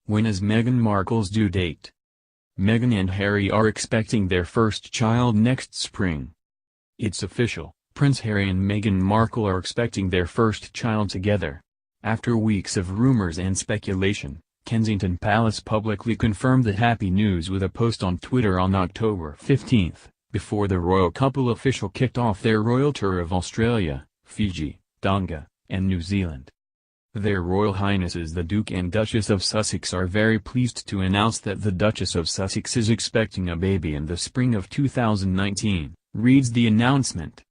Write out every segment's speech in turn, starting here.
When is Meghan Markle's due date? Meghan and Harry are expecting their first child next spring. It's official, Prince Harry and Meghan Markle are expecting their first child together. After weeks of rumors and speculation, Kensington Palace publicly confirmed the happy news with a post on Twitter on October 15, before the royal couple officially kicked off their royal tour of Australia, Fiji, Tonga, and New Zealand. Their Royal Highnesses the Duke and Duchess of Sussex are very pleased to announce that the Duchess of Sussex is expecting a baby in the spring of 2019, reads the announcement.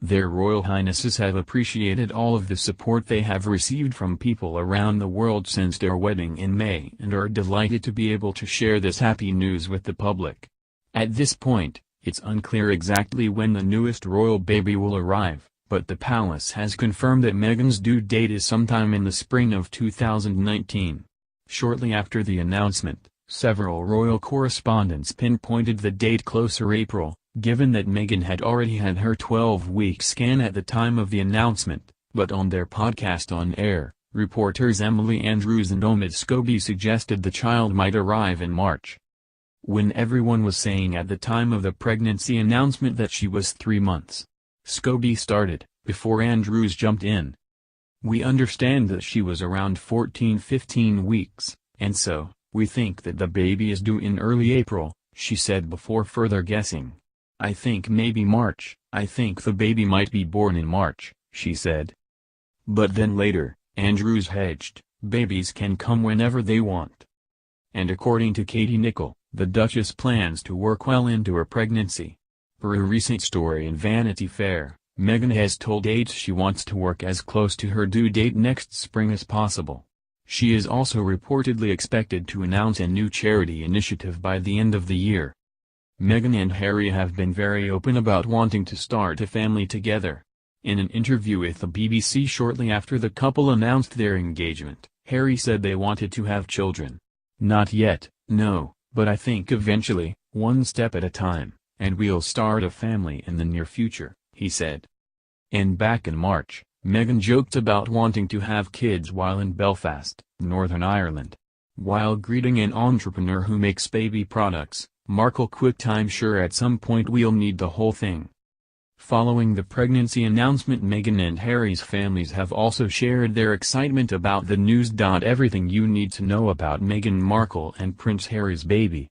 Their Royal Highnesses have appreciated all of the support they have received from people around the world since their wedding in May and are delighted to be able to share this happy news with the public. At this point, it's unclear exactly when the newest royal baby will arrive, but the palace has confirmed that Meghan's due date is sometime in the spring of 2019. Shortly after the announcement, several royal correspondents pinpointed the date closer April, given that Meghan had already had her 12-week scan at the time of the announcement, but on their podcast On Air, reporters Emily Andrews and Omid Scobie suggested the child might arrive in March. When everyone was saying at the time of the pregnancy announcement that she was 3 months, Scobie started, before Andrews jumped in. We understand that she was around 14-15 weeks, and so, we think that the baby is due in early April, she said before further guessing. I think maybe March, I think the baby might be born in March, she said. But then later, Andrews hedged, babies can come whenever they want. And according to Katie Nicholl, the Duchess plans to work well into her pregnancy. Per a recent story in Vanity Fair, Meghan has told aides she wants to work as close to her due date next spring as possible. She is also reportedly expected to announce a new charity initiative by the end of the year. Meghan and Harry have been very open about wanting to start a family together. In an interview with the BBC shortly after the couple announced their engagement, Harry said they wanted to have children. Not yet, no, but I think eventually, one step at a time, and we'll start a family in the near future, he said. And back in March, Meghan joked about wanting to have kids while in Belfast, Northern Ireland. While greeting an entrepreneur who makes baby products, Markle quipped, "I'm sure at some point we'll need the whole thing." Following the pregnancy announcement, Meghan and Harry's families have also shared their excitement about the news. Everything you need to know about Meghan Markle and Prince Harry's baby.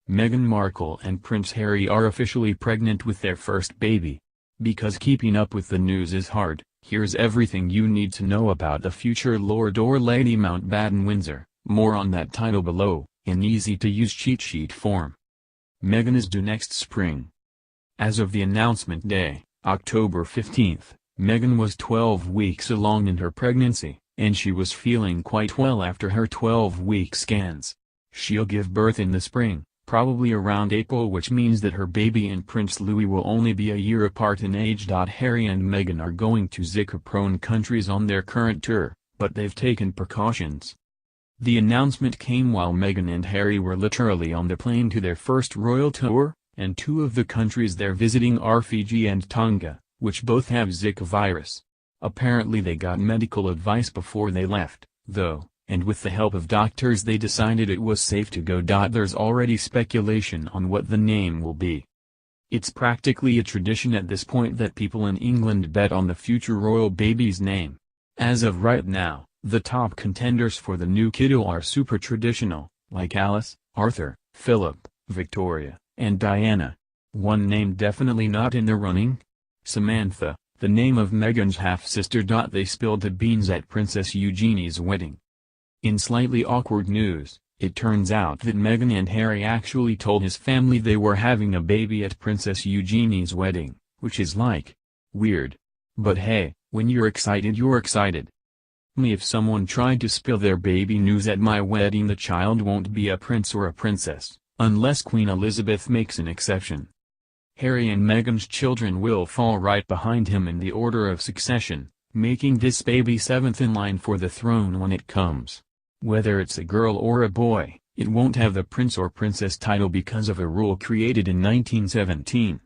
Meghan Markle and Prince Harry are officially pregnant with their first baby. Because keeping up with the news is hard, here's everything you need to know about the future Lord or Lady Mountbatten-Windsor. More on that title below, in easy-to-use cheat sheet form. Meghan is due next spring. As of the announcement day, October 15, Meghan was 12 weeks along in her pregnancy, and she was feeling quite well after her 12-week scans. She'll give birth in the spring, probably around April, which means that her baby and Prince Louis will only be a year apart in age. Harry and Meghan are going to Zika-prone countries on their current tour, but they've taken precautions. The announcement came while Meghan and Harry were literally on the plane to their first royal tour, and two of the countries they're visiting are Fiji and Tonga, which both have Zika virus. Apparently they got medical advice before they left, though, and with the help of doctors they decided it was safe to go. There's already speculation on what the name will be. It's practically a tradition at this point that people in England bet on the future royal baby's name. As of right now, the top contenders for the new kiddo are super traditional, like Alice, Arthur, Philip, Victoria, and Diana. One name definitely not in the running? Samantha, the name of Meghan's half-sister. They spilled the beans at Princess Eugenie's wedding. In slightly awkward news, it turns out that Meghan and Harry actually told his family they were having a baby at Princess Eugenie's wedding, which is weird. But hey, when you're excited, you're excited. If someone tried to spill their baby news at my wedding, the child won't be a prince or a princess, unless Queen Elizabeth makes an exception. Harry and Meghan's children will fall right behind him in the order of succession, making this baby seventh in line for the throne when it comes. Whether it's a girl or a boy, it won't have the prince or princess title because of a rule created in 1917.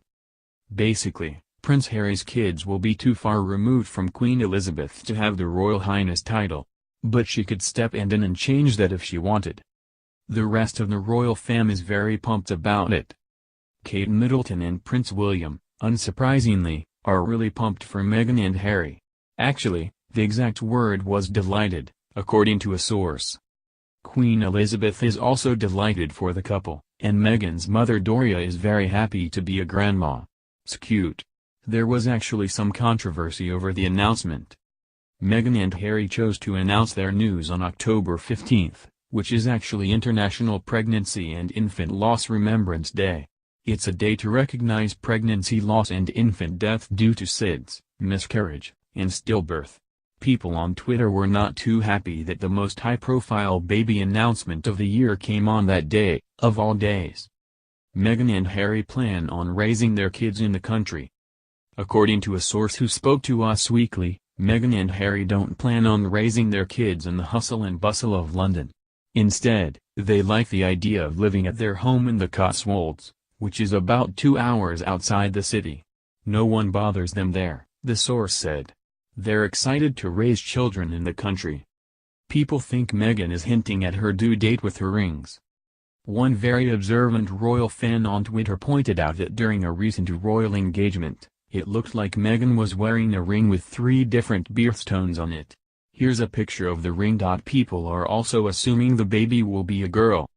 Basically, Prince Harry's kids will be too far removed from Queen Elizabeth to have the Royal Highness title. but she could step in and change that if she wanted. The rest of the royal fam is very pumped about it. Kate Middleton and Prince William, unsurprisingly, are really pumped for Meghan and Harry. Actually, the exact word was delighted, according to a source. Queen Elizabeth is also delighted for the couple, and Meghan's mother Doria is very happy to be a grandma. It's cute. There was actually some controversy over the announcement. Meghan and Harry chose to announce their news on October 15, which is actually International Pregnancy and Infant Loss Remembrance Day. It's a day to recognize pregnancy loss and infant death due to SIDS, miscarriage, and stillbirth. People on Twitter were not too happy that the most high-profile baby announcement of the year came on that day, of all days. Meghan and Harry plan on raising their kids in the country. According to a source who spoke to Us Weekly, Meghan and Harry don't plan on raising their kids in the hustle and bustle of London. Instead, they like the idea of living at their home in the Cotswolds, which is about 2 hours outside the city. No one bothers them there, the source said. They're excited to raise children in the country. People think Meghan is hinting at her due date with her rings. One very observant royal fan on Twitter pointed out that during a recent royal engagement, it looked like Meghan was wearing a ring with 3 different birthstones on it. Here's a picture of the ring. People are also assuming the baby will be a girl.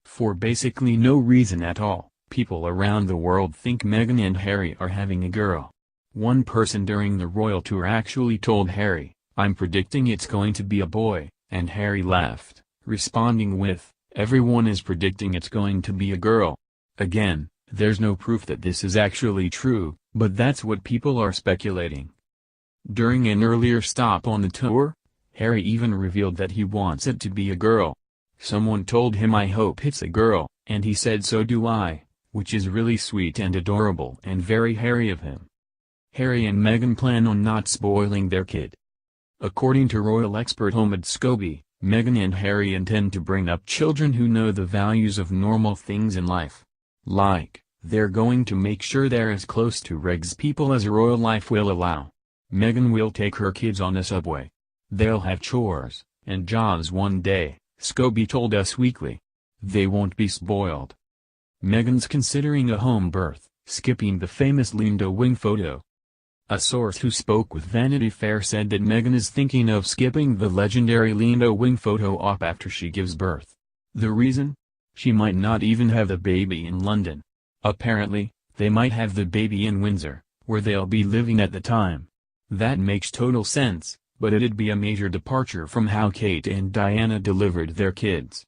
For basically no reason at all, people around the world think Meghan and Harry are having a girl. One person during the royal tour actually told Harry, "I'm predicting it's going to be a boy," and Harry laughed, responding with, "Everyone is predicting it's going to be a girl." Again, there's no proof that this is actually true, but that's what people are speculating. During an earlier stop on the tour, Harry even revealed that he wants it to be a girl. Someone told him, "I hope it's a girl," and he said, "So do I," which is really sweet and adorable and very Harry of him. Harry and Meghan plan on not spoiling their kid. According to royal expert Omid Scobie, Meghan and Harry intend to bring up children who know the values of normal things in life. Like, they're going to make sure they're as close to regs people as royal life will allow. Meghan will take her kids on a subway. They'll have chores and jobs one day, Scobie told Us Weekly. They won't be spoiled. Meghan's considering a home birth, skipping the famous Linda wing photo. A source who spoke with Vanity Fair said that Meghan is thinking of skipping the legendary Linda wing photo op after she gives birth. The reason? She might not even have the baby in London. Apparently, they might have the baby in Windsor, where they'll be living at the time. That makes total sense, but it'd be a major departure from how Kate and Diana delivered their kids.